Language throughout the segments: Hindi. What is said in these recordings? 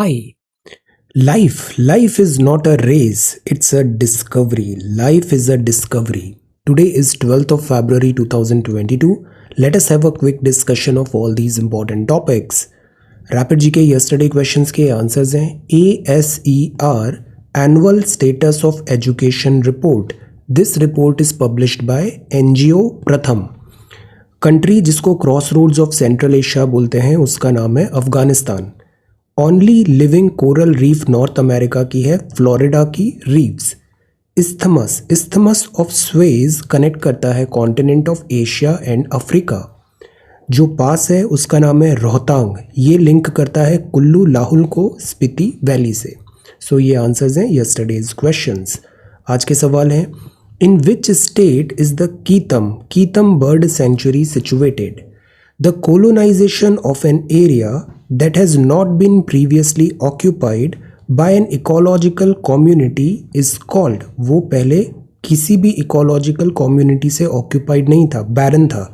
Hi. Life is not a race, it's a discovery. Life is a discovery. Today is 12th of February 2022. Let us have a quick discussion of all these important topics. Rapid GK yesterday questions के आंसर्स हैं ASER Annual Status of Education Report. This report is published by NGO Pratham. Country जिसको crossroads of Central Asia बोलते हैं उसका नाम है Afghanistan. Only living coral reef North America की है फ्लोरिडा की reefs. Isthmus of Suez connect करता है continent of Asia and Africa. जो पास है उसका नाम है रोहतांग. ये लिंक करता है कुल्लू लाहुल को स्पीति वैली से. सो ये आंसर्स हैं यस्टरडेज क्वेश्चंस. आज के सवाल हैं in which state is the Keetham bird sanctuary situated. The colonization of an area that has not been previously occupied by an ecological community is called. वो पहले किसी भी ecological community से occupied नहीं था, barren था.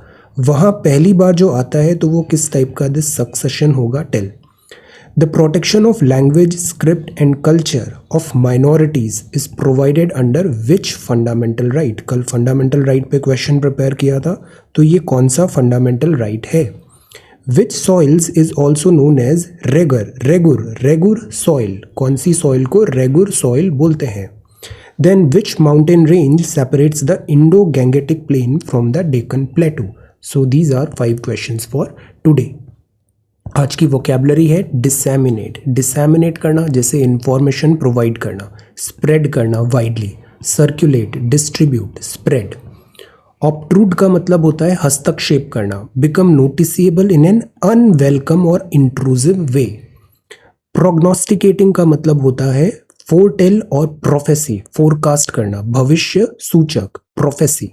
वहाँ पहली बार जो आता है तो वो किस टाइप का this succession होगा tell. The protection of language, script and culture of minorities is provided under which fundamental right. कल fundamental right पे question prepare किया था तो ये कौन सा fundamental right है. Which soils is also known as regur soil. कौन सी soil को रेगुर soil बोलते हैं. Then which mountain range separates the Indo-Gangetic plain from the Deccan plateau. So these are 5 questions for today. आज की वोकैबुलरी है डिसैमिनेट करना जैसे इंफॉर्मेशन प्रोवाइड करना, स्प्रेड करना वाइडली, सर्कुलेट, डिस्ट्रीब्यूट, स्प्रेड. ऑब्ट्रूड का मतलब होता है हस्तक्षेप करना, become noticeable in an unwelcome और इंट्रूसिव वे. प्रोग्नोस्टिकेटिंग का मतलब होता है फोरटेल और प्रोफेसी, फोरकास्ट करना, भविष्य सूचक, प्रोफेसी.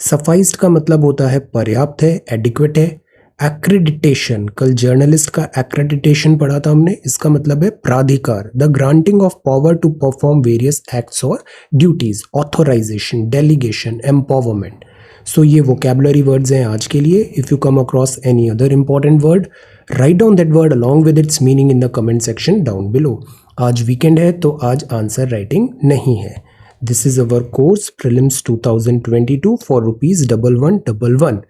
सफाइस्ड का मतलब होता है पर्याप्त है, एडिक्वेट है. एक्रेडिटेशन, कल जर्नलिस्ट का एक्रेडिटेशन पढ़ा था हमने, इसका मतलब है प्राधिकार, the granting of power to perform various acts और duties, authorisation, delegation, empowerment. So ये वोकैबुलरी वर्ड्स हैं आज के लिए. If you come across any other important word, write down that word along with its meaning in the comment section down below. आज वीकेंड है तो आज आंसर राइटिंग नहीं है. This is our course prelims 2022 for ₹1111.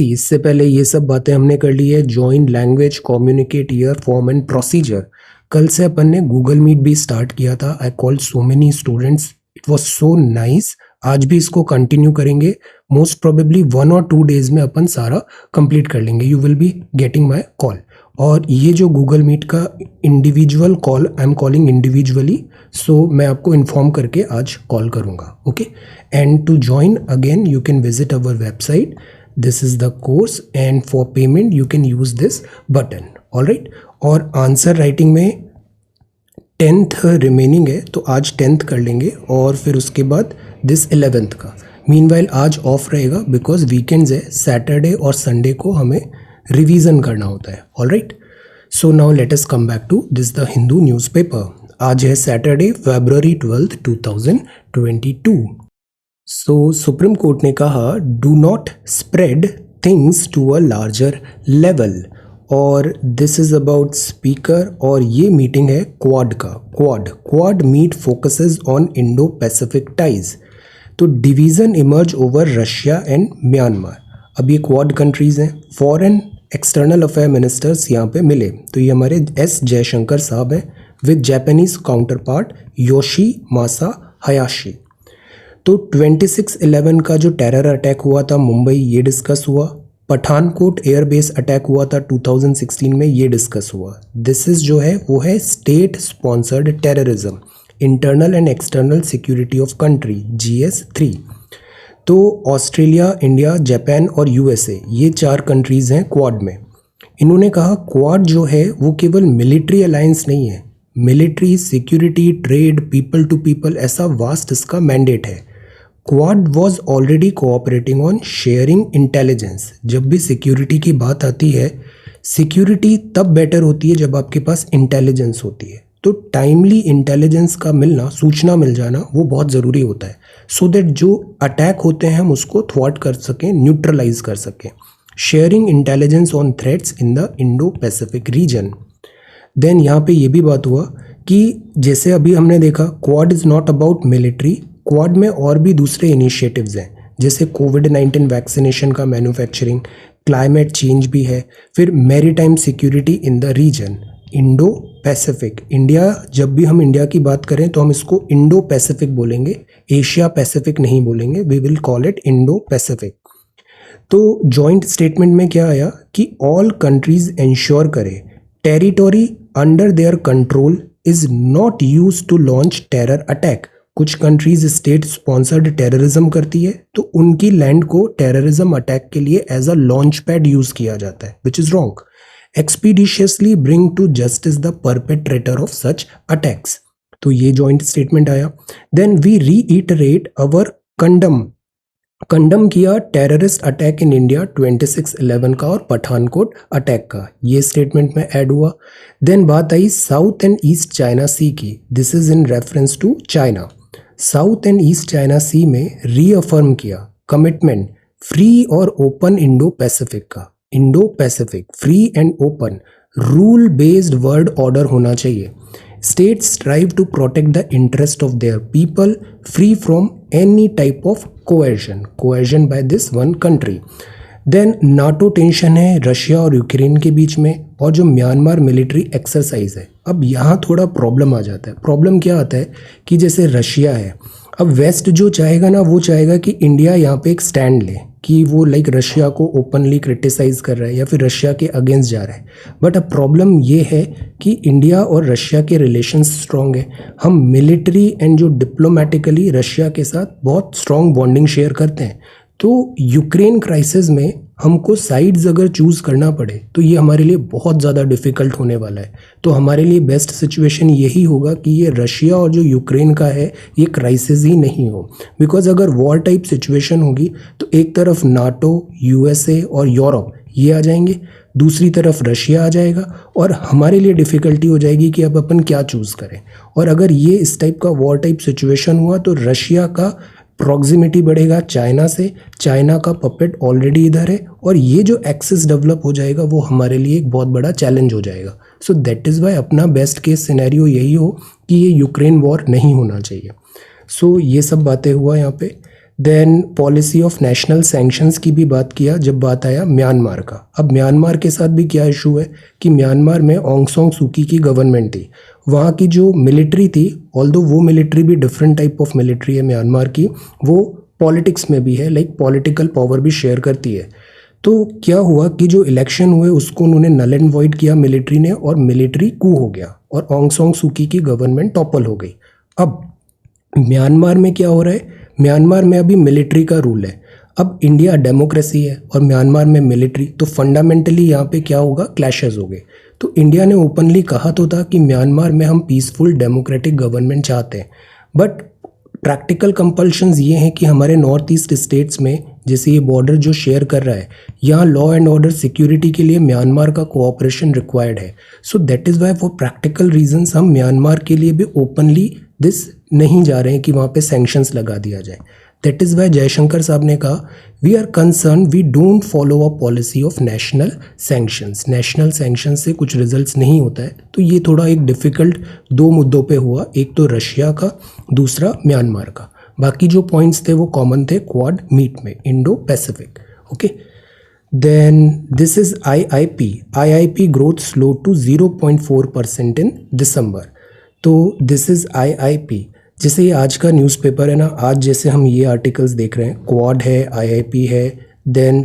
इससे पहले ये सब बातें हमने कर ली है. Join language, communicate, year, form and procedure. कल से अपन ने गूगल मीट भी स्टार्ट किया था. I called so many students, it was so nice. आज भी इसको कंटिन्यू करेंगे. मोस्ट प्रोबेबली 1 और 2 डेज में अपन सारा कंप्लीट कर लेंगे. You will be getting my call. और ये जो गूगल मीट का individual call I am calling individually, so मैं आपको इन्फॉर्म करके आज कॉल करूँगा. Okay. And to join again you can visit our website. This is the course and for payment you can use this button. All right. और आंसर राइटिंग में 10th रिमेनिंग है तो आज 10th कर लेंगे और फिर उसके बाद दिस 11th का. मीनवाइल आज ऑफ रहेगा बिकॉज वीकेंड्स है. सैटरडे और संडे को हमें रिवीजन करना होता है. All right. So now let us come back to this the Hindu newspaper. आज है Saturday February 12th 2022. So Supreme Court ने कहा do not spread things to a larger level. और दिस इज अबाउट स्पीकर. और ये मीटिंग है क्वाड का. Quad meet focuses on Indo Pacific ties. तो division emerge over Russia and Myanmar. अब ये क्वाड कंट्रीज़ हैं. फॉरेन एक्सटर्नल अफेयर मिनिस्टर्स यहाँ पे मिले. तो ये हमारे एस जयशंकर साहब हैं with Japanese counterpart Yoshimasa Hayashi. तो 26/11 का जो टेरर अटैक हुआ था मुंबई, ये डिस्कस हुआ. पठानकोट एयरबेस अटैक हुआ था 2016 में, ये डिस्कस हुआ. दिस इज जो है वो है state sponsored terrorism, internal and external security of country, GS3. तो ऑस्ट्रेलिया, इंडिया, जापान और USA ये 4 कंट्रीज़ हैं क्वाड में. इन्होंने कहा क्वाड जो है वो केवल मिलिट्री अलायंस नहीं है. Military, security, trade, people to people, ऐसा वास्ट इसका मैंडेट है. Quad was already cooperating on sharing intelligence. जब भी सिक्योरिटी की बात आती है, सिक्योरिटी तब बेटर होती है जब आपके पास इंटेलिजेंस होती है. तो टाइमली इंटेलिजेंस का मिलना, सूचना मिल जाना, वो बहुत ज़रूरी होता है सो दैट जो अटैक होते हैं हम उसको थ्वाट कर सकें, न्यूट्रलाइज कर सकें. Sharing intelligence on threats in the Indo Pacific region. Then यहाँ पे ये भी बात हुआ कि जैसे अभी हमने देखा Quad is not about military, Quad में और भी दूसरे इनिशिएटिव्स हैं, जैसे कोविड-19 वैक्सीनेशन का मैन्युफैक्चरिंग, क्लाइमेट चेंज भी है, फिर maritime security in the region, Indo Pacific. India, जब भी हम इंडिया की बात करें तो हम इसको इंडो पैसिफिक बोलेंगे, एशिया पैसिफिक नहीं बोलेंगे, we will call it Indo Pacific. तो जॉइंट स्टेटमेंट में क्या आया कि ऑल कंट्रीज इंश्योर करें territory under their control is not use to launch terror attack. कुछ कंट्रीज स्टेट स्पॉन्सर्ड टेररिज्म करती है तो उनकी लैंड को टेररिज्म अटैक के लिए as a launch pad use किया जाता है, which is wrong. Expeditiously bring to justice the perpetrator of such attacks. तो ये जॉइंट स्टेटमेंट आया। Then we reiterate our condemn किया टेररिस्ट अटैक इन इंडिया 26/11 का और पठानकोट अटैक का, ये स्टेटमेंट में ऐड हुआ। देन बात आई South and East China Sea की, this is in reference to China. South and East China Sea में रीअफर्म किया कमिटमेंट फ्री और ओपन इंडो पैसिफिक का। Indo Pacific free and open, rule based world order होना चाहिए। States strive to protect the interest of their people free from any type of coercion by this one country. Then NATO tension है रशिया और यूक्रेन के बीच में, और जो म्यांमार मिलिट्री एक्सरसाइज है। अब यहाँ थोड़ा प्रॉब्लम आ जाता है। प्रॉब्लम क्या आता है कि जैसे रशिया है, अब वेस्ट जो चाहेगा ना वो चाहेगा कि इंडिया यहाँ पे एक स्टैंड ले, कि वो लाइक रशिया को ओपनली क्रिटिसाइज कर रहा है या फिर रशिया के अगेंस्ट जा रहा है। बट अब प्रॉब्लम ये है कि इंडिया और रशिया के रिलेशंस स्ट्रॉन्ग है, हम मिलिट्री एंड जो डिप्लोमेटिकली रशिया के साथ बहुत स्ट्रॉन्ग बॉन्डिंग शेयर करते हैं। तो यूक्रेन क्राइसिस में हमको साइड्स अगर चूज़ करना पड़े तो ये हमारे लिए बहुत ज़्यादा डिफ़िकल्ट होने वाला है। तो हमारे लिए बेस्ट सिचुएशन यही होगा कि ये रशिया और जो यूक्रेन का है ये क्राइसिस ही नहीं हो, बिकॉज अगर वॉर टाइप सिचुएशन होगी तो एक तरफ नाटो, यूएसए और यूरोप ये आ जाएंगे, दूसरी तरफ रशिया आ जाएगा, और हमारे लिए डिफ़िकल्टी हो जाएगी कि अब अपन क्या चूज़ करें। और अगर ये इस टाइप का वॉर टाइप सिचुएशन हुआ तो रशिया का प्रॉक्सिमिटी बढ़ेगा चाइना से, चाइना का पपेट ऑलरेडी इधर है, और ये जो एक्सेस डेवलप हो जाएगा वो हमारे लिए एक बहुत बड़ा चैलेंज हो जाएगा। सो दैट इज़ वाई अपना बेस्ट केस सिनेरियो यही हो कि ये यूक्रेन वॉर नहीं होना चाहिए। सो ये सब बातें हुआ यहाँ पे। Then policy of national sanctions की भी बात किया जब बात आया म्यांमार का। अब म्यांमार के साथ भी क्या इशू है कि म्यांमार में ऑंग सॉन्ग सूकी की गवर्नमेंट थी, वहाँ की जो मिलिट्री थी, ऑल्दो वो मिलिट्री भी डिफरेंट टाइप ऑफ मिलिट्री है म्यांमार की, वो पॉलिटिक्स में भी है, लाइक पॉलिटिकल पावर भी शेयर करती है। तो क्या हुआ कि जो इलेक्शन हुए उसको उन्होंने नल एंड वॉइड किया मिलिट्री ने, और मिलिट्री कू हो गया और ऑंग सॉन्ग सूकी की गवर्नमेंट टॉपल हो गई। अब म्यांमार में क्या हो रहा है, म्यांमार में अभी मिलिट्री का रूल है। अब इंडिया डेमोक्रेसी है और म्यांमार में मिलिट्री, तो फंडामेंटली यहाँ पे क्या होगा, क्लैशेस हो गए। तो इंडिया ने ओपनली कहा तो था कि म्यांमार में हम पीसफुल डेमोक्रेटिक गवर्नमेंट चाहते हैं, बट प्रैक्टिकल कंपल्शंस ये हैं कि हमारे नॉर्थ ईस्ट स्टेट्स में, जैसे ये बॉर्डर जो शेयर कर रहा है, यहाँ लॉ एंड ऑर्डर सिक्योरिटी के लिए म्यांमार का कोऑपरेशन रिक्वायर्ड है। सो that is Y for practical reasons हम म्यांमार के लिए भी ओपनली दिस नहीं जा रहे हैं कि वहाँ पे सैंक्शंस लगा दिया जाए। दैट इज़ वाई जयशंकर साहब ने कहा we are concern we don't follow a policy of national sanctions. National sanctions से कुछ रिजल्ट्स नहीं होता है। तो ये थोड़ा एक डिफ़िकल्ट दो मुद्दों पे हुआ, एक तो रशिया का, दूसरा म्यांमार का। बाकी जो पॉइंट्स थे वो कॉमन थे क्वाड मीट में, Indo Pacific. Okay, then this is IIP growth slow to 0.4% in December. तो दिस इज IIP, जैसे ये आज का न्यूज़पेपर है ना, आज जैसे हम ये आर्टिकल्स देख रहे हैं, क्वाड है, IIP है, देन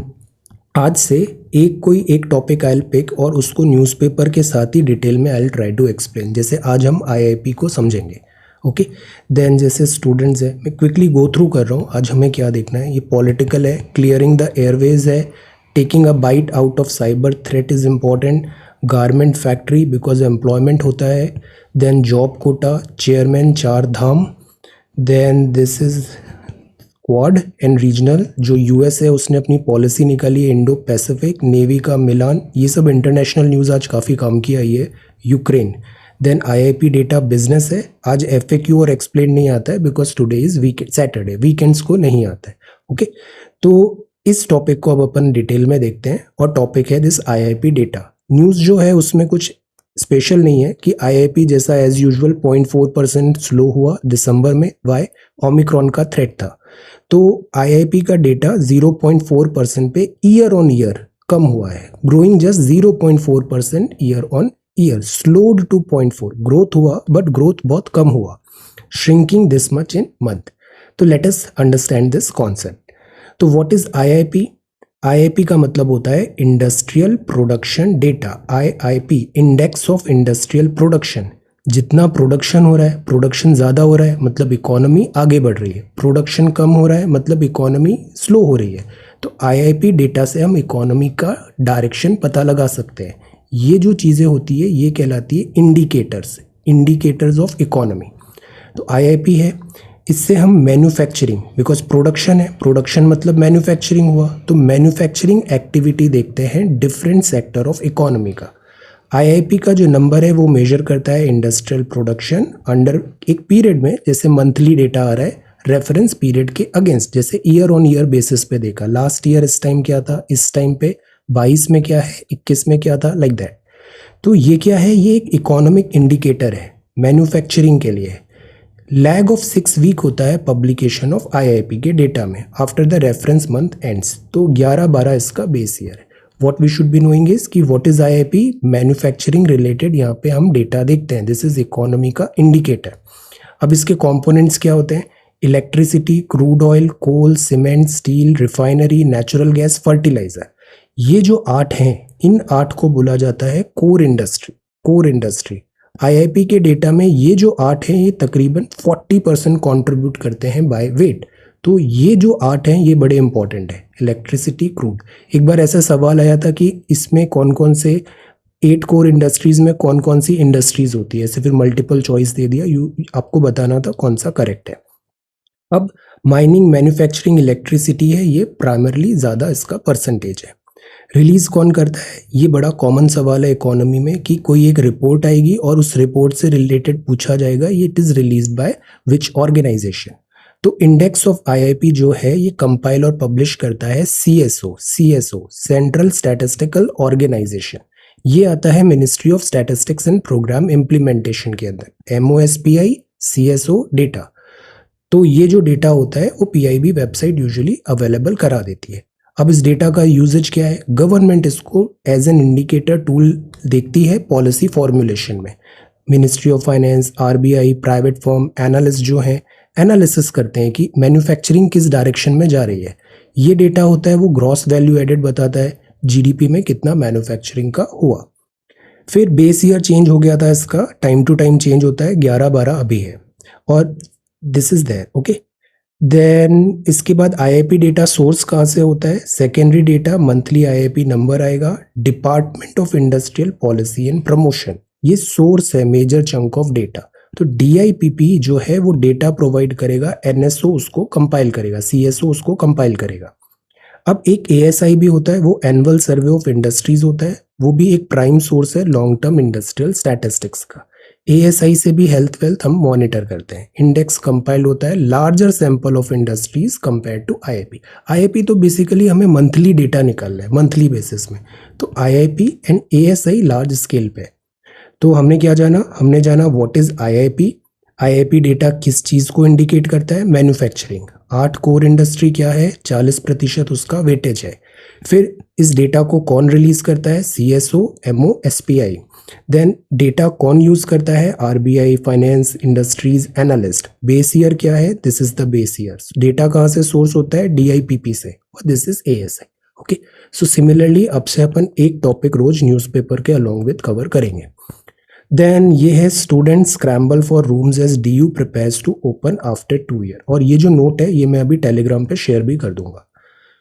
आज से कोई एक टॉपिक आई विल पिक और उसको न्यूज़पेपर के साथ ही डिटेल में I will try to explain. जैसे आज हम IIP को समझेंगे। ओके, देन जैसे स्टूडेंट्स है, मैं क्विकली गो थ्रू कर रहा हूँ। आज हमें क्या देखना है, ये पॉलिटिकल है, क्लियरिंग द एयरवेज है, taking a bite out of cyber threat is important, garment factory because employment होता है, then job quota, chairman, Char Dham, then this is Quad and regional, जो US है उसने अपनी पॉलिसी निकाली है इंडो पैसिफिक, नेवी का मिलान, ये सब इंटरनेशनल न्यूज़ आज काफ़ी काम की आई है। Ukraine, then IIP data business है। आज FAQ और एक्सप्लेन नहीं आता है because today is weekend, Saturday, weekends को नहीं आता है। ओके, तो इस टॉपिक को अब अपन डिटेल में देखते हैं और टॉपिक है दिस IIP डेटा। न्यूज़ जो है उसमें कुछ स्पेशल नहीं है कि आईआईपी जैसा एज यूजुअल 0.4% स्लो हुआ दिसंबर में, वाई ओमिक्रॉन का थ्रेट था। तो आईआईपी का डेटा 0.4% पे ईयर ऑन ईयर कम हुआ है, growing just 0.4% year on year, slowed to 0.4, growth हुआ बट ग्रोथ बहुत कम हुआ, shrinking this much in month. तो let us understand this concept. तो व्हाट इज आईआईपी? आईआईपी का मतलब होता है industrial production data, IIP index of industrial production. जितना प्रोडक्शन हो रहा है, प्रोडक्शन ज़्यादा हो रहा है मतलब इकोनॉमी आगे बढ़ रही है, प्रोडक्शन कम हो रहा है मतलब इकोनॉमी स्लो हो रही है। तो आईआईपी डेटा से हम इकोनॉमी का डायरेक्शन पता लगा सकते हैं। ये जो चीज़ें होती है ये कहलाती है इंडिकेटर्स, इंडिकेटर्स ऑफ इकोनॉमी। तो आईआईपी है, इससे हम मैन्युफैक्चरिंग, बिकॉज प्रोडक्शन है, प्रोडक्शन मतलब मैन्युफैक्चरिंग हुआ, तो मैन्युफैक्चरिंग एक्टिविटी देखते हैं डिफरेंट सेक्टर ऑफ इकोनॉमी का। आईआईपी का जो नंबर है वो मेजर करता है इंडस्ट्रियल प्रोडक्शन अंडर एक पीरियड में, जैसे मंथली डेटा आ रहा है रेफरेंस पीरियड के अगेंस्ट, जैसे ईयर ऑन ईयर बेसिस पे देखा, लास्ट ईयर इस टाइम क्या था, इस टाइम पे 22 में क्या है, 21 में क्या था, लाइक दैट। तो ये क्या है, ये एक इकोनॉमिक इंडिकेटर है मैन्युफैक्चरिंग के लिए। लैग ऑफ 6 वीक होता है पब्लिकेशन ऑफ आईआईपी के डेटा में after the reference month ends. तो 11-12 इसका बेस ईयर है। What we should be knowing is कि what is IIP, manufacturing related यहाँ पे हम डेटा देखते हैं, दिस इज इकोनॉमी का इंडिकेटर। अब इसके कंपोनेंट्स क्या होते हैं, electricity, crude oil, coal, cement, steel, refinery, natural gas, fertiliser. ये जो 8 हैं, इन 8 को बोला जाता है core industry, core industry. IIP के डेटा में ये जो 8 हैं ये तकरीबन 40% कंट्रीब्यूट करते हैं बाय वेट। तो ये जो 8 हैं ये बड़े इंपॉर्टेंट है, इलेक्ट्रिसिटी, क्रूड। एक बार ऐसा सवाल आया था कि इसमें कौन कौन से 8 कोर इंडस्ट्रीज में कौन कौन सी इंडस्ट्रीज होती है, ऐसे फिर मल्टीपल चॉइस दे दिया, आपको बताना था कौन सा करेक्ट है। अब माइनिंग, मैन्युफैक्चरिंग, इलेक्ट्रिसिटी है, ये प्राइमरली ज़्यादा इसका परसेंटेज है। रिलीज कौन करता है, ये बड़ा कॉमन सवाल है इकोनॉमी में कि कोई एक रिपोर्ट आएगी और उस रिपोर्ट से रिलेटेड पूछा जाएगा ये it is released by which organisation. तो इंडेक्स ऑफ आईआईपी जो है ये कंपाइल और पब्लिश करता है सीएसओ, सेंट्रल स्टैटिस्टिकल ऑर्गेनाइजेशन। ये आता है ministry of statistics and programme implementation के अंदर, एमओएसपीआई, सीएसओ डेटा। तो ये जो डेटा होता है वो पीआईबी वेबसाइट यूजुअली अवेलेबल करा देती है। अब इस डेटा का यूजेज क्या है, गवर्नमेंट इसको एज एन इंडिकेटर टूल देखती है पॉलिसी फॉर्मुलेशन में। Ministry of finance, RBI, private firm, analyst जो हैं एनालिसिस करते हैं कि मैन्युफैक्चरिंग किस डायरेक्शन में जा रही है। ये डेटा होता है वो ग्रॉस वैल्यू एडेड बताता है, जीडीपी में कितना मैन्युफैक्चरिंग का हुआ। फिर बेस ईयर चेंज हो गया था इसका, टाइम टू टाइम चेंज होता है, 11-12 अभी है और this is there, okay. Then इसके बाद आईआईपी डेटा सोर्स कहाँ से होता है, secondary data, monthly IIP number आएगा, department of industrial policy and promotion, ये सोर्स है मेजर चंक ऑफ डेटा। तो डीआईपीपी जो है वो डेटा प्रोवाइड करेगा, एनएसओ उसको कंपाइल करेगा, सीएसओ उसको कंपाइल करेगा। अब एक एएसआई भी होता है, वो एनुअल सर्वे ऑफ इंडस्ट्रीज होता है, वो भी एक प्राइम सोर्स है लॉन्ग टर्म इंडस्ट्रियल स्टैटिस्टिक्स का। एएसआई से भी हेल्थ वेल्थ हम मॉनिटर करते हैं। इंडेक्स कंपाइल होता है larger sample of industries compare to IIP. IIP तो बेसिकली हमें मंथली डेटा निकालना है, मंथली बेसिस में। तो IIP and ASI large scale पे। तो हमने क्या जाना, हमने जाना what is IIP. IIP data किस चीज को इंडिकेट करता है, मैन्युफैक्चरिंग। 8 कोर इंडस्ट्री क्या है, 40% उसका वेटेज है। फिर इस डेटा को कौन रिलीज करता है, CSO, MO, SPI. Then data कौन यूज करता है, RBI, finance, industries, analyst. Base year क्या है, this is the base year. Data कहाँ से सोर्स होता है, डीआईपीपी से, और this is ASI, okay. So similarly अब से अपन एक टॉपिक रोज न्यूज़पेपर के अलोंग विद कवर करेंगे। देन ये है student scramble for rooms as DU prepares to open after 2 year. और ये जो नोट है ये मैं अभी टेलीग्राम पे शेयर भी कर दूंगा।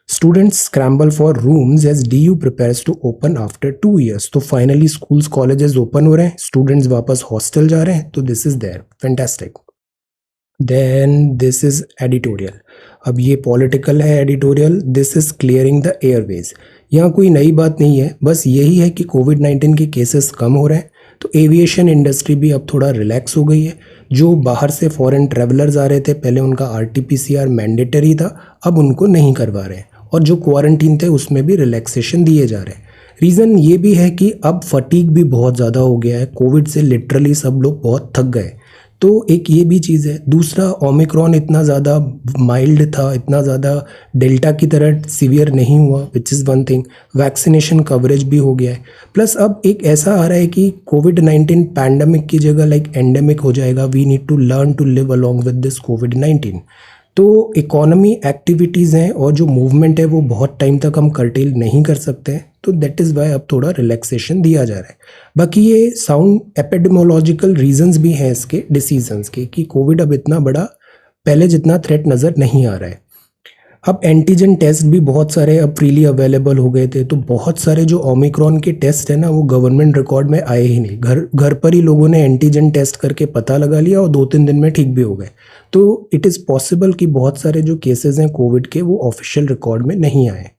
Students scramble for rooms as DU prepares to open after 2 years. तो फाइनली स्कूल्स कॉलेजेस ओपन हो रहे हैं, स्टूडेंट्स वापस हॉस्टल जा रहे हैं, तो this is there, fantastic. Then this is editorial. अब ये पॉलिटिकल है editorial, this is clearing the airways. यहाँ कोई नई बात नहीं है, बस यही है कि कोविड-19 के केसेस कम हो रहे हैं, तो एविएशन इंडस्ट्री भी अब थोड़ा रिलैक्स हो गई है। जो बाहर से फॉरेन ट्रेवलर्स आ रहे थे, पहले उनका आरटीपीसीआर मैंडेटरी था, अब उनको नहीं करवा रहे हैं, और जो क्वारंटीन थे उसमें भी रिलैक्सेशन दिए जा रहे हैं। रीज़न ये भी है कि अब फटीग भी बहुत ज़्यादा हो गया है, कोविड से लिटरली सब लोग बहुत थक गए, तो एक ये भी चीज़ है। दूसरा, ओमिक्रॉन इतना ज़्यादा माइल्ड था, इतना ज़्यादा डेल्टा की तरह सीवियर नहीं हुआ, which is one thing. Vaccination coverage भी हो गया है, प्लस अब एक ऐसा आ रहा है कि कोविड-19 पैंडमिक की जगह लाइक एंडेमिक हो जाएगा। We need to learn to live along with this कोविड-19। तो इकोनॉमी एक्टिविटीज़ हैं और जो मूवमेंट है वो बहुत टाइम तक हम कर्टेल नहीं कर सकते हैं, तो दैट इज़ वाई अब थोड़ा रिलैक्सेशन दिया जा रहा है। बाकी ये साउंड एपिडेमोलॉजिकल रीजंस भी हैं इसके डिसीजंस के, कि कोविड अब इतना बड़ा पहले जितना थ्रेट नज़र नहीं आ रहा है। अब एंटीजन टेस्ट भी बहुत सारे अब फ्रीली अवेलेबल हो गए थे, तो बहुत सारे जो ओमिक्रॉन के टेस्ट है ना वो गवर्नमेंट रिकॉर्ड में आए ही नहीं। घर पर ही लोगों ने एंटीजन टेस्ट करके पता लगा लिया और 2-3 दिन में ठीक भी हो गए। तो इट इज़ पॉसिबल कि बहुत सारे जो केसेस हैं कोविड के वो ऑफिशियल रिकॉर्ड में नहीं आए।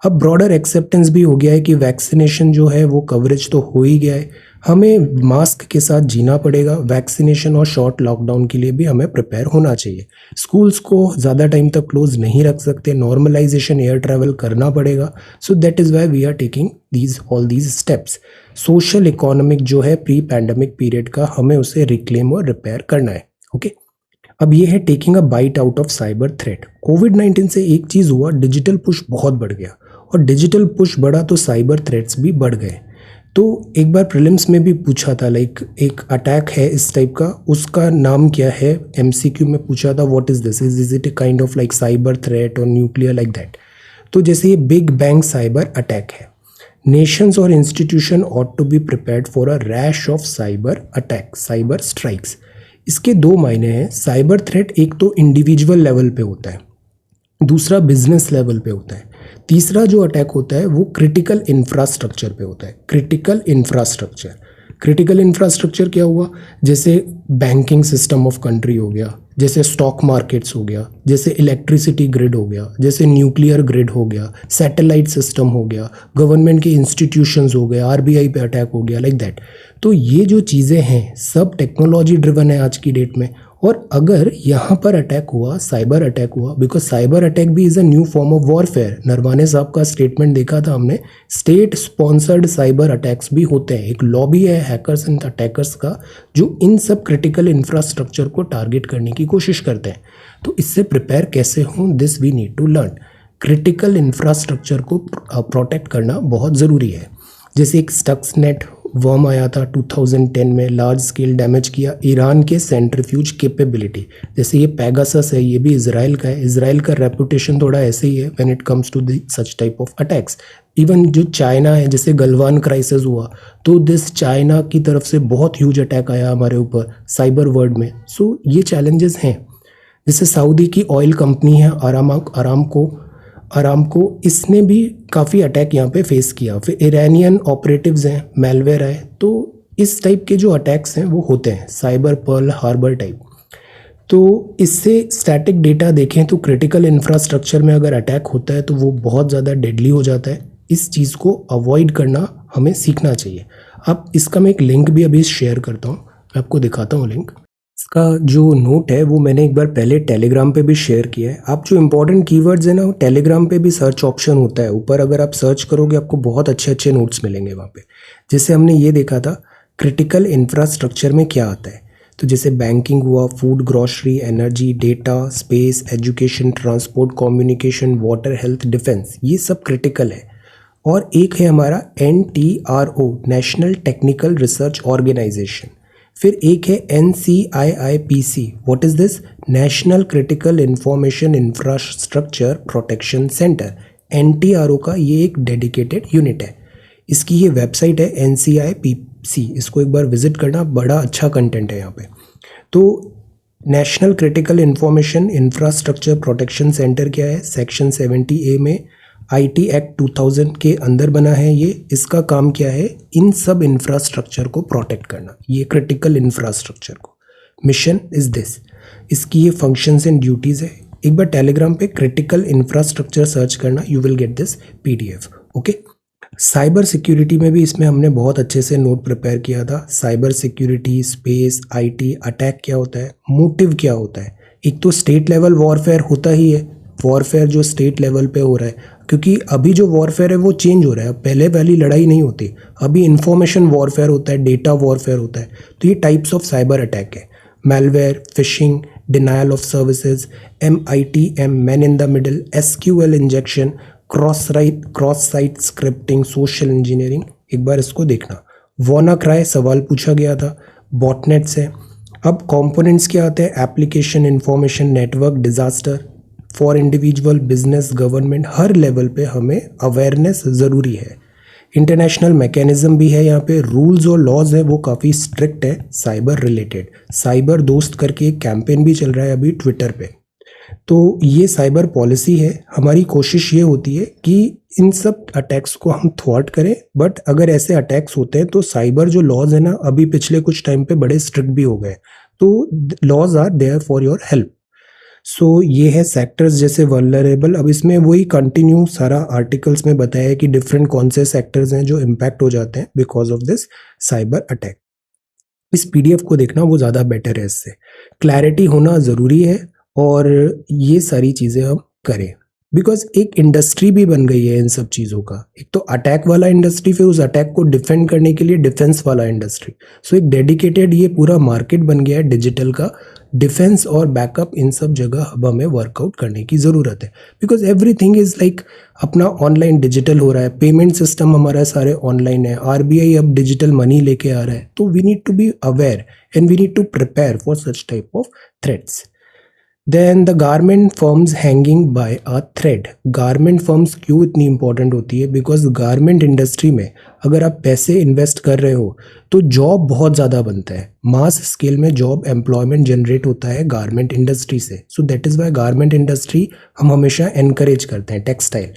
अब ब्रॉडर एक्सेप्टेंस भी हो गया है कि वैक्सीनेशन जो है वो कवरेज तो हो ही गया है, हमें मास्क के साथ जीना पड़ेगा। वैक्सीनेशन और शॉर्ट लॉकडाउन के लिए भी हमें प्रिपेयर होना चाहिए। स्कूल्स को ज़्यादा टाइम तक क्लोज नहीं रख सकते, नॉर्मलाइजेशन एयर ट्रैवल करना पड़ेगा। So that is why we are taking all these steps. Social economic जो है प्री पैंडमिक पीरियड का, हमें उसे रिक्लेम और रिपेयर करना है। ओके, अब ये है taking a bite out of cyber threat. कोविड-19 से एक चीज़ हुआ, डिजिटल पुश बहुत बढ़ गया, और डिजिटल पुश बढ़ा तो साइबर थ्रेट्स भी बढ़ गए। तो एक बार प्रीलिम्स में भी पूछा था, लाइक एक अटैक है इस टाइप का, उसका नाम क्या है, एमसीक्यू में पूछा था, what is this, is it a kind of like cyber threat और न्यूक्लियर लाइक दैट। तो जैसे ये बिग बैंग साइबर अटैक है, नेशंस और institution ought to be prepared for a rash of cyber attack, cyber strikes. इसके दो मायने हैं। साइबर थ्रेट एक तो इंडिविजुअल लेवल पे होता है, दूसरा बिजनेस लेवल पे होता है, तीसरा जो अटैक होता है वो क्रिटिकल इंफ्रास्ट्रक्चर पे होता है। क्रिटिकल इंफ्रास्ट्रक्चर क्या हुआ, जैसे बैंकिंग सिस्टम ऑफ कंट्री हो गया, जैसे स्टॉक मार्केट्स हो गया, जैसे इलेक्ट्रिसिटी ग्रिड हो गया, जैसे न्यूक्लियर ग्रिड हो गया, सैटेलाइट सिस्टम हो गया, गवर्नमेंट के इंस्टीट्यूशंस हो गए, आरबीआई पे अटैक हो गया, लाइक दैट। तो ये जो चीज़ें हैं सब टेक्नोलॉजी ड्रिवन है आज की डेट में। और अगर यहाँ पर अटैक हुआ, साइबर अटैक हुआ, बिकॉज साइबर अटैक भी is a new form of warfare. Naravane साहब का स्टेटमेंट देखा था हमने, स्टेट स्पॉन्सर्ड साइबर अटैक्स भी होते हैं। एक लॉबी है हैकर्स एंड अटैकर्स का जो इन सब क्रिटिकल इंफ्रास्ट्रक्चर को टारगेट करने की कोशिश करते हैं। तो इससे प्रिपेयर कैसे हों, this we need to learn. Critical infrastructure को प्रोटेक्ट करना बहुत ज़रूरी है। जैसे एक स्टक्सनेट वर्म आया था 2010 में, लार्ज स्केल डैमेज किया ईरान के सेंट्रीफ्यूज कैपेबिलिटी। जैसे ये पैगासस है, ये भी इजराइल का है। इजराइल का रेपुटेशन थोड़ा ऐसे ही है when it comes to the such type of attacks. Even जो चाइना है, जैसे गलवान क्राइसिस हुआ तो दिस चाइना की तरफ से बहुत ह्यूज अटैक आया हमारे ऊपर साइबर वर्ल्ड में। सो ये चैलेंजेस हैं। जैसे सऊदी की ऑयल कंपनी है अरामको, इसने भी काफ़ी अटैक यहाँ पे फेस किया। फिर इरानियन ऑपरेटिव्स हैं, मेलवेयर है। तो इस टाइप के जो अटैक्स हैं वो होते हैं, साइबर पर्ल हार्बर टाइप। तो इससे स्टैटिक डेटा देखें तो क्रिटिकल इंफ्रास्ट्रक्चर में अगर अटैक होता है तो वो बहुत ज़्यादा डेडली हो जाता है। इस चीज़ को अवॉइड करना हमें सीखना चाहिए। अब इसका मैं एक लिंक भी अभी शेयर करता हूँ, मैं आपको दिखाता हूँ लिंक। इसका जो नोट है वो मैंने एक बार पहले टेलीग्राम पे भी शेयर किया है। आप जो इंपॉर्टेंट कीवर्ड्स है ना, टेलीग्राम पे भी सर्च ऑप्शन होता है ऊपर, अगर आप सर्च करोगे आपको बहुत अच्छे अच्छे नोट्स मिलेंगे वहाँ पे। जैसे हमने ये देखा था क्रिटिकल इंफ्रास्ट्रक्चर में क्या आता है, तो जैसे बैंकिंग हुआ, food, grocery, energy, data, space, education, transport, communication, water, health, defence, ये सब क्रिटिकल है। और एक है हमारा NTRO, national technical research organisation. फिर एक है NCIIPC, what is this, national critical information infrastructure protection centre. NTRO का ये एक डेडिकेटेड यूनिट है। इसकी ये वेबसाइट है NCIPC, इसको एक बार विजिट करना, बड़ा अच्छा कंटेंट है यहाँ पे। तो national critical information infrastructure protection centre क्या है, सेक्शन 70A में IT एक्ट 2000 के अंदर बना है ये। इसका काम क्या है, इन सब इंफ्रास्ट्रक्चर को प्रोटेक्ट करना, ये क्रिटिकल इंफ्रास्ट्रक्चर को। मिशन इज दिस, इसकी ये फंक्शंस एंड ड्यूटीज़ है। एक बार टेलीग्राम पे क्रिटिकल इंफ्रास्ट्रक्चर सर्च करना, you will get this PDF। Okay, cyber security में भी इसमें हमने बहुत अच्छे से नोट प्रिपेयर किया था। Cyber security, space, IT, attack क्या होता है, मोटिव क्या होता है। एक तो स्टेट लेवल वॉरफेयर होता ही है, वॉरफेयर जो स्टेट लेवल पे हो रहा है, क्योंकि अभी जो वॉरफेयर है वो चेंज हो रहा है, पहले वाली लड़ाई नहीं होती, अभी इंफॉर्मेशन वॉरफेयर होता है, डेटा वॉरफेयर होता है। तो ये टाइप्स ऑफ साइबर अटैक है, malware, phishing, denial of services, MITM, man in the middle, SQL injection, cross-site scripting, social engineering। एक बार इसको देखना। WannaCry सवाल पूछा गया था, बॉटनेट्स है। अब कंपोनेंट्स क्या आते हैं, application, information network, disaster, for individual, business, government, her level पे हमें अवेयरनेस ज़रूरी है। इंटरनेशनल मैकेनिज्म भी है यहाँ पे, रूल्स और लॉज है वो काफ़ी स्ट्रिक्ट है साइबर रिलेटेड। साइबर दोस्त करके एक कैंपेन भी चल रहा है अभी ट्विटर पे। तो ये साइबर पॉलिसी है। हमारी कोशिश ये होती है कि इन सब अटैक्स को हम थ्वाट करें, बट अगर ऐसे अटैक्स होते हैं तो साइबर जो लॉज है ना, अभी पिछले कुछ टाइम पे बड़े स्ट्रिक्ट भी हो गए, तो laws are there for your help. So ये है सेक्टर्स जैसे वल्नरेबल। अब इसमें वही कंटिन्यू सारा आर्टिकल्स में बताया है कि डिफरेंट कौन से सेक्टर्स हैं जो इम्पैक्ट हो जाते हैं because of this cyber attack. इस पीडीएफ को देखना वो ज़्यादा बेटर है, इससे क्लैरिटी होना ज़रूरी है और ये सारी चीज़ें हम करें बिकॉज एक इंडस्ट्री भी बन गई है इन सब चीज़ों का। एक तो अटैक वाला इंडस्ट्री, फिर उस अटैक को डिफेंड करने के लिए डिफेंस वाला इंडस्ट्री। सो एक डेडिकेटेड ये पूरा मार्केट बन गया है डिजिटल का। डिफेंस और बैकअप इन सब जगह अब हमें वर्कआउट करने की ज़रूरत है बिकॉज एवरीथिंग इज़ लाइक अपना ऑनलाइन डिजिटल हो रहा है, पेमेंट सिस्टम हमारा सारे ऑनलाइन है, आरबीआई अब डिजिटल मनी लेके आ रहा है। तो we need to be aware and we need to prepare for such type of threats. Then the garment firms hanging by a thread. Garment firms क्यों इतनी इंपॉर्टेंट होती है, बिकॉज गारमेंट इंडस्ट्री में अगर आप पैसे इन्वेस्ट कर रहे हो तो जॉब बहुत ज़्यादा बनता है, मास स्केल में जॉब एम्प्लॉयमेंट जनरेट होता है गारमेंट इंडस्ट्री से। सो that is Y garment industry हम हमेशा एनकरेज करते हैं। टेक्सटाइल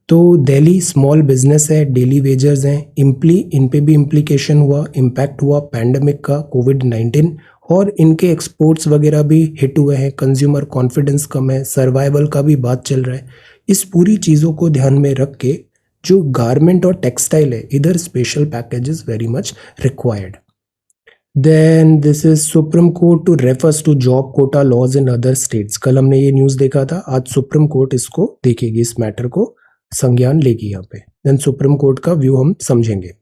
तो दिल्ली स्मॉल बिजनेस है, डेली वेजर्स हैं, इन पे भी इम्प्लीकेशन हुआ, इम्पैक्ट हुआ पैंडमिक का, कोविड-19, और इनके एक्सपोर्ट्स वगैरह भी हिट हुए हैं, कंज्यूमर कॉन्फिडेंस कम है, सर्वाइवल का भी बात चल रहा है। इस पूरी चीज़ों को ध्यान में रख के जो गारमेंट और टेक्सटाइल है, इधर special packages very much required. Then this is supreme court to refers to job quota laws in other states. कल हमने ये न्यूज़ देखा था, आज सुप्रीम कोर्ट इसको देखेगी, इस मैटर को संज्ञान लेगी यहाँ पे। देन सुप्रीम कोर्ट का व्यू हम समझेंगे।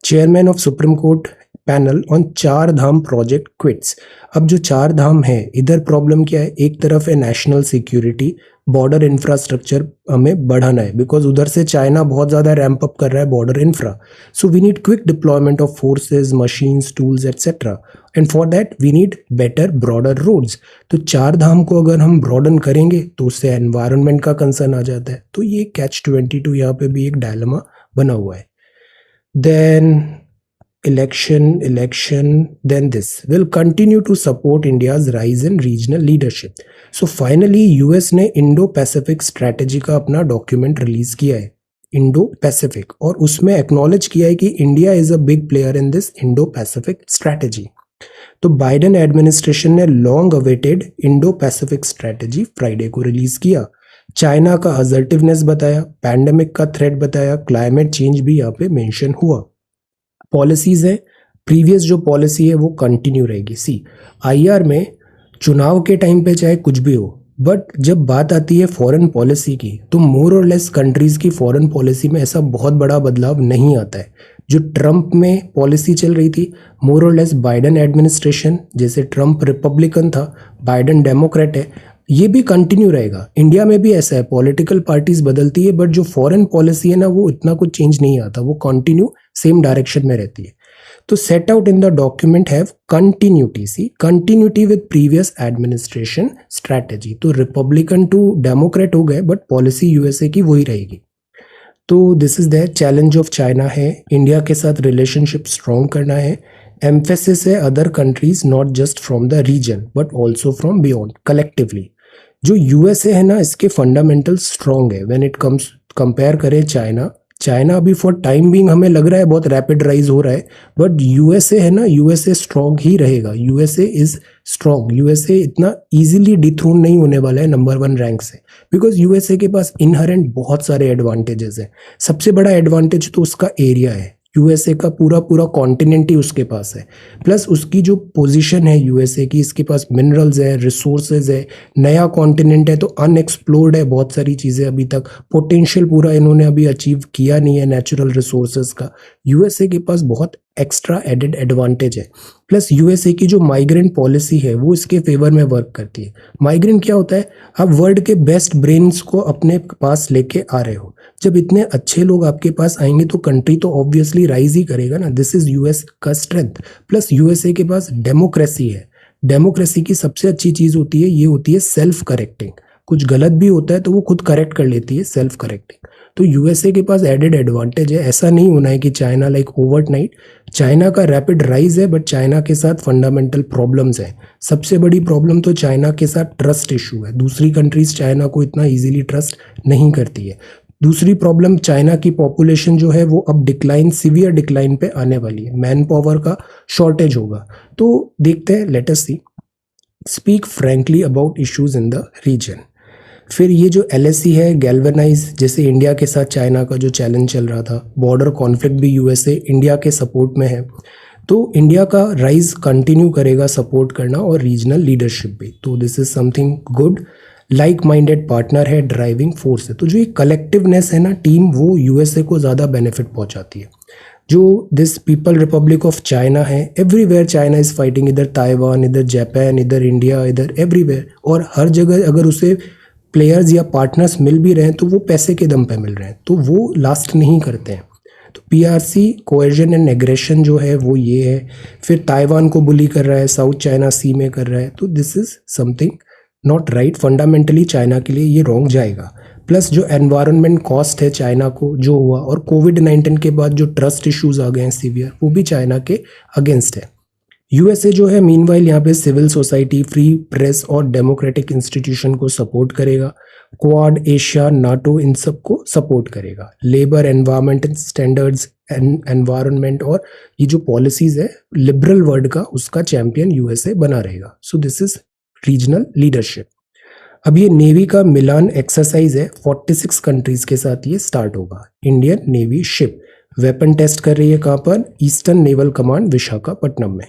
Chairman of supreme court panel on चार धाम प्रोजेक्ट क्विट्स। अब जो चार धाम है, इधर प्रॉब्लम क्या है, एक तरफ है नेशनल सिक्योरिटी, बॉर्डर इंफ्रास्ट्रक्चर हमें बढ़ाना है बिकॉज उधर से चाइना बहुत ज़्यादा रैंप अप कर रहा है border infra. So we need quick deployment of forces, machines, tools etcetera, and for that we need better broader roads. तो चार धाम को अगर हम ब्रॉडन करेंगे तो उससे एनवायरनमेंट का कंसर्न आ जाता है। तो ये catch-22 यहाँ पे भी एक डायलेमा बना हुआ है। Then election, then this will continue to support India's rise in regional leadership. So finally US ने इंडो पैसिफिक स्ट्रैटेजी का अपना डॉक्यूमेंट रिलीज किया है, इंडो पैसिफिक, और उसमें एक्नॉलेज किया है कि India is a big player in this Indo Pacific strategy. तो बाइडेन एडमिनिस्ट्रेशन ने long awaited Indo Pacific strategy Friday को रिलीज किया। चाइना का असर्टिवनेस बताया, पैंडेमिक का थ्रेट बताया, क्लाइमेट चेंज भी यहाँ पे मेंशन हुआ। पॉलिसीज है, प्रीवियस जो पॉलिसी है वो कंटिन्यू रहेगी। सी आईआर में चुनाव के टाइम पे चाहे कुछ भी हो, बट जब बात आती है फॉरेन पॉलिसी की तो मोर और लेस कंट्रीज की फॉरेन पॉलिसी में ऐसा बहुत बड़ा बदलाव नहीं आता है। जो ट्रंप में पॉलिसी चल रही थी, मोर और लेस बाइडेन एडमिनिस्ट्रेशन, जैसे ट्रंप रिपब्लिकन था, बाइडेन डेमोक्रेट है, ये भी कंटिन्यू रहेगा। इंडिया में भी ऐसा है, पॉलिटिकल पार्टीज बदलती है बट जो फॉरेन पॉलिसी है ना वो इतना कुछ चेंज नहीं आता, वो कंटिन्यू सेम डायरेक्शन में रहती है। तो set out in the document have continuity, see continuity with previous administration strategy. तो रिपब्लिकन टू डेमोक्रेट हो गए बट पॉलिसी यूएसए की वही रहेगी। तो this is the challenge of China है, इंडिया के साथ रिलेशनशिप स्ट्रॉन्ग करना है। एम्फेसिस है other countries, not just from the region but also from beyond, collectively. जो यूएसए है ना, इसके फंडामेंटल स्ट्रॉन्ग है व्हेन इट कम्स, कंपेयर करें चाइना अभी फॉर टाइम बीइंग हमें लग रहा है बहुत रैपिड राइज हो रहा है, बट यूएसए है ना, यूएसए स्ट्रॉन्ग ही रहेगा। यूएसए इज स्ट्रॉन्ग, यूएसए इतना इजीली डिथ्रोन नहीं होने वाला है नंबर 1 रैंक से, बिकॉज यूएसए के पास इनहेरेंट बहुत सारे एडवांटेजेस हैं। सबसे बड़ा एडवांटेज तो उसका एरिया है, यूएसए का पूरा पूरा कॉन्टिनेंट ही उसके पास है, प्लस उसकी जो पोजीशन है यूएसए की, इसके पास मिनरल्स है, रिसोर्सेज है, नया कॉन्टिनेंट है तो अनएक्सप्लोर्ड है बहुत सारी चीज़ें, अभी तक पोटेंशियल पूरा इन्होंने अभी अचीव किया नहीं है नेचुरल रिसोर्सेज का। यूएसए के पास बहुत एक्स्ट्रा एडेड एडवांटेज है, प्लस यूएसए की जो माइग्रेंट पॉलिसी है वो इसके फेवर में वर्क करती है। माइग्रेंट क्या होता है, आप वर्ल्ड के बेस्ट ब्रेन्स को अपने पास लेके आ रहे हो, जब इतने अच्छे लोग आपके पास आएंगे तो कंट्री तो ऑब्वियसली राइज ही करेगा ना। दिस इज यूएस का स्ट्रेंथ। प्लस यूएसए के पास डेमोक्रेसी है। डेमोक्रेसी की सबसे अच्छी चीज होती है, ये होती है सेल्फ करेक्टिंग। कुछ गलत भी होता है तो वो खुद करेक्ट कर लेती है, सेल्फ करेक्टिंग। तो यूएसए के पास एडेड एडवांटेज है। ऐसा नहीं होना है कि चाइना लाइक ओवरनाइट। चाइना का रैपिड राइज है बट चाइना के साथ फंडामेंटल प्रॉब्लम्स है। सबसे बड़ी प्रॉब्लम तो चाइना के साथ ट्रस्ट इशू है। दूसरी कंट्रीज चाइना को इतना इजीली ट्रस्ट नहीं करती है। दूसरी प्रॉब्लम, चाइना की पॉपुलेशन जो है वो अब डिक्लाइन, सीवियर डिक्लाइन पे आने वाली है। मैन पावर का शॉर्टेज होगा। तो देखते हैं, let us see. Speak frankly about issues in the region. फिर ये जो एलएसी है, गैल्वेनाइज, जैसे इंडिया के साथ चाइना का जो चैलेंज चल रहा था, बॉर्डर कॉन्फ्लिक्ट भी यूएसए इंडिया के सपोर्ट में है, तो इंडिया का राइज कंटिन्यू करेगा सपोर्ट करना, और रीजनल लीडरशिप भी। तो this is something good. Like minded partner है, ड्राइविंग फोर्स है। तो जो ये कलेक्टिवनेस है ना टीम, वो यूएसए को ज़्यादा बेनिफिट पहुंचाती है। जो this people Republic of China है, एवरीवेयर चाइना इज फाइटिंग, इधर ताइवान, इधर जापान, इधर इंडिया, इधर एवरीवेयर, और हर जगह अगर उसे प्लेयर्स या पार्टनर्स मिल भी रहे हैं तो वो पैसे के दम पे मिल रहे हैं, तो वो लास्ट नहीं करते हैं। तो पीआरसी, कोएजन एंड एग्रेशन जो है वो ये है। फिर ताइवान को बुली कर रहा है, साउथ चाइना सी में कर रहा है, तो this is something not right. Fundamentally China के लिए ये रॉन्ग जाएगा। प्लस जो एनवायरनमेंट कॉस्ट है चाइना को जो हुआ, और कोविड-19 के बाद जो ट्रस्ट इश्यूज आ गए हैं सीवियर, वो भी चाइना के अगेंस्ट है। यूएसए जो है मीनवाइल यहाँ पे सिविल सोसाइटी, फ्री प्रेस और डेमोक्रेटिक इंस्टीट्यूशन को सपोर्ट करेगा। क्वाड, एशिया, नाटो, इन सब को सपोर्ट करेगा। लेबर, एनवायरमेंटल स्टैंडर्ड्स, एनवायरनमेंट और ये जो पॉलिसीज है लिबरल वर्ल्ड का, उसका चैंपियन यूएसए बना रहेगा। So this is regional leadership. अब ये नेवी का मिलान एक्सरसाइज है, 46 कंट्रीज के साथ ये स्टार्ट होगा। Indian navy ship weapon test कर रही है, कहाँ पर? ईस्टर्न नेवल कमांड विशाखापट्टनम में।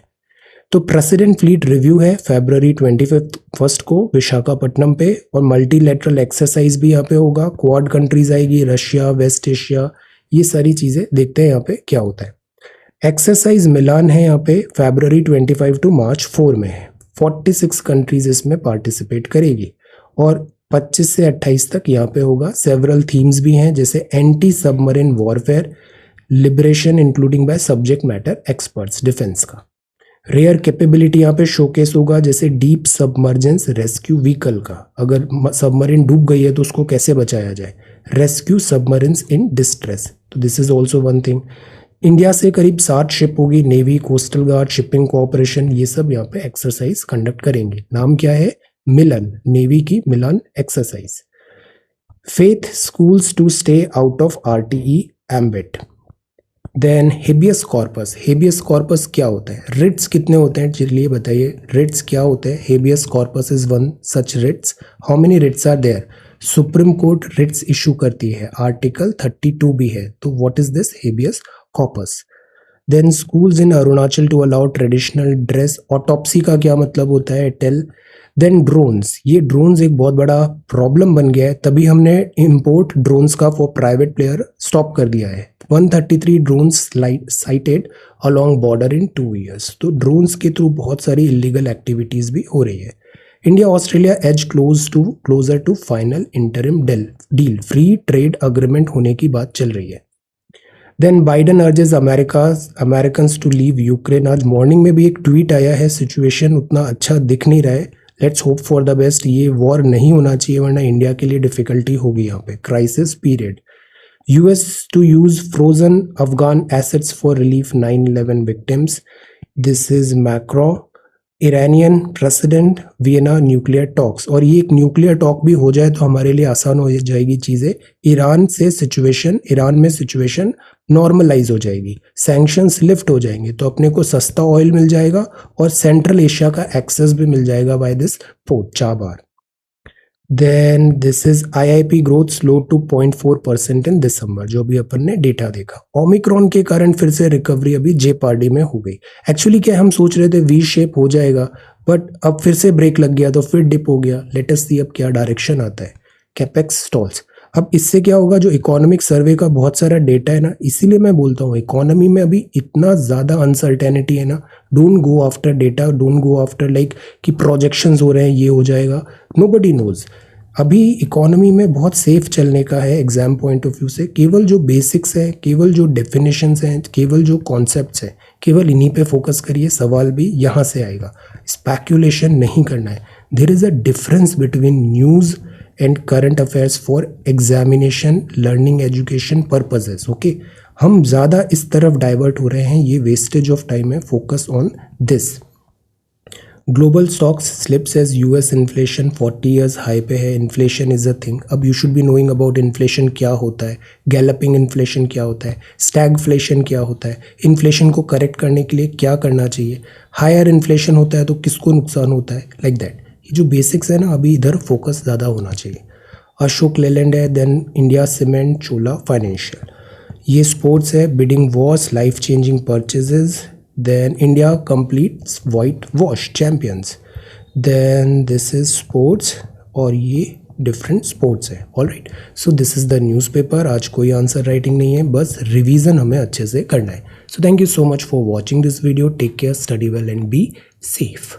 तो प्रेसिडेंट फ्लीट रिव्यू है फरवरी 25 को विशाखापट्टनम पे, और मल्टीलैटरल एक्सरसाइज भी यहाँ पे होगा। क्वाड कंट्रीज आएगी, रशिया, वेस्ट एशिया, ये सारी चीजें देखते हैं यहाँ पे क्या होता है। एक्सरसाइज मिलान है यहाँ पे फरवरी 25 टू मार्च 4 में है। 46 कंट्रीज इसमें पार्टिसिपेट करेगी, और 25 से 28 तक यहाँ पे होगा। सेवरल थीम्स भी हैं, जैसे anti submarine warfare, liberation including by subject matter experts, defence का। रेयर कैपेबिलिटी यहाँ पे शोकेस होगा, जैसे डीप सबमर्जेंस रेस्क्यू व्हीकल का, अगर सबमरीन डूब गई है तो उसको कैसे बचाया जाए, रेस्क्यू सबमरीन्स इन डिस्ट्रेस। तो this is also one thing. India से करीब 60 शिप होगी, navy, coastal guard, shipping cooperation, ये सब यहाँ पे एक्सरसाइज कंडक्ट करेंगे। नाम क्या है? मिलन, नेवी की Milan exercise. Faith schools to stay out of RTE ambit. Then habeas corpus. Habeas corpus क्या होता है? रिट्स कितने होते हैं, चलिए बताइए, रिट्स क्या होते हैं? Habeas corpus is one such writs. How many writs are there? Supreme court writs issue करती है, आर्टिकल 32 भी है। तो what is this? Habeas corpus. Then schools in Arunachal to allow traditional dress. Autopsy का क्या मतलब होता है? टेल। Then drones. ये ड्रोन्स एक बहुत बड़ा प्रॉब्लम बन गया है, तभी हमने इंपोर्ट ड्रोन्स का फॉर प्राइवेट प्लेयर स्टॉप कर दिया है। 133 drones sighted along border in 2 years। तो ड्रोन्स के थ्रू बहुत सारी इलीगल एक्टिविटीज भी हो रही है। India Australia as closer to final interim deal. Free trade agreement होने की बात चल रही है। Then Biden urges Americans to leave Ukraine. आज मॉर्निंग में भी एक ट्वीट आया है, सिचुएशन उतना अच्छा दिख नहीं रहा है, let's hope for the best. ये वॉर नहीं होना चाहिए, वरना इंडिया के लिए डिफिकल्टी होगी यहाँ पे, crisis period. US to use frozen Afghan assets for relief 9/11 victims. This is macro. Iranian president Vienna nuclear talks. और ये एक न्यूक्लियर टॉक भी हो जाए तो हमारे लिए आसान हो जाएगी चीज़ें। ईरान में सिचुएशन नॉर्मलाइज हो जाएगी, सैंक्शंस लिफ्ट हो जाएंगे, तो अपने को सस्ता ऑयल मिल जाएगा और सेंट्रल एशिया का एक्सेस भी मिल जाएगा by this port Chabahar. Then this is IIP growth slow to 0.4% in December, जो भी अपन ने डेटा देखा। ओमिक्रॉन के कारण फिर से रिकवरी अभी जेपार्डी में हो गई। एक्चुअली क्या हम सोच रहे थे वी शेप हो जाएगा, बट अब फिर से ब्रेक लग गया तो फिर डिप हो गया। लेट अस सी अब क्या डायरेक्शन आता है। Capex stalls. अब इससे क्या होगा, जो इकोनॉमिक सर्वे का बहुत सारा डेटा है ना, इसीलिए मैं बोलता हूँ इकोनॉमी में अभी इतना ज़्यादा अनसर्टेनिटी है ना। Don't go after data, don't go after like कि प्रोजेक्शंस हो रहे हैं ये हो जाएगा, नोबडी नोज। अभी इकोनॉमी में बहुत सेफ चलने का है एग्जाम पॉइंट ऑफ व्यू से। केवल जो बेसिक्स हैं, केवल जो डेफिनेशंस हैं, केवल जो कॉन्सेप्ट्स हैं, केवल इन्हीं पे फोकस करिए। सवाल भी यहाँ से आएगा, स्पेक्यूलेशन नहीं करना है। There is a difference between news and current affairs for examination, learning, education purposes. Okay, हम ज़्यादा इस तरफ डाइवर्ट हो रहे हैं, ये वेस्टेज ऑफ टाइम है। Focus on this. Global stocks slips as US inflation 40 years high पे है। Inflation is a thing. अब you should be knowing about inflation क्या होता है, गैलपिंग इन्फ्लेशन क्या होता है, स्टैगफ्लेशन क्या होता है, इन्फ्लेशन को करेक्ट करने के लिए क्या करना चाहिए, हायर इन्फ्लेशन होता है तो किसको नुकसान होता है, लाइक दैट। ये जो बेसिक्स है ना, अभी इधर फोकस ज़्यादा होना चाहिए। अशोक लेलैंड है, देन इंडिया सीमेंट, चोला फाइनेंशियल। ये स्पोर्ट्स है, bidding Wars, life changing purchases. Then India completes white wash champions. Then this is sports और ये डिफरेंट स्पोर्ट्स है। All right, so this is the newspaper. आज कोई आंसर राइटिंग नहीं है, बस रिवीजन हमें अच्छे से करना है। So thank you so much for watching this video. Take care, study well and be safe.